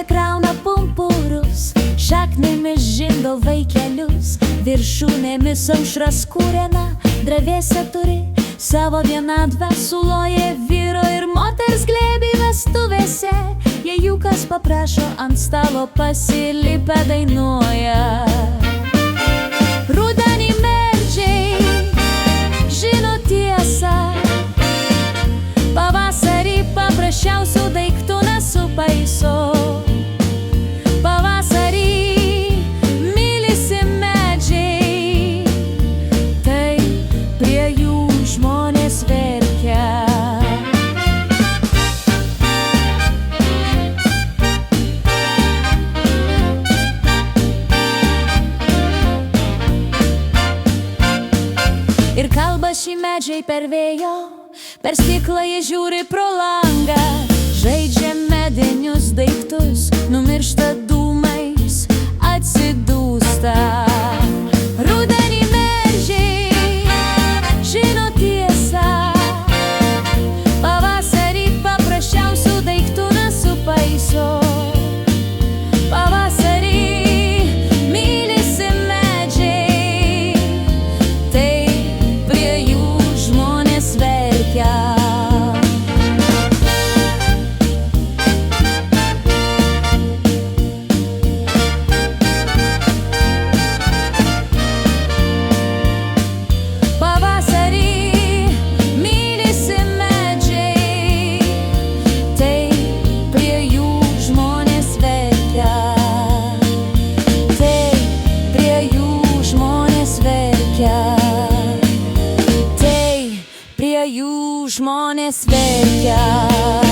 krauna pumpurus, šaknėmis žindo vaikelius, viršūnėmis aušras kūrena, dravėse turi savo vienatvę, suloja vyro ir moters glėbį vestuvėse. Jei jų kas paprašo, ant stalo pasilipę dainuoja. Rudenį medžiai žino tiesą, pavasarį paprasčiausių daiktų nesupaiso. Pavasarį mylisi medžiai, tai prie jų žmonės verkia. Ir kalba šį medžiai per vėjo, per stiklą jie žiūri pro langą, žaidžia medinius daiktus, numiršta dūmais, atsidūsta. Rudenį medžiai žino tiesą, pavasarį paprasčiausių daiktų nesupaiso. Pavasarį mylisi medžiai, tai prie jų žmonės verkia. Tai prie jų žmonės verkia.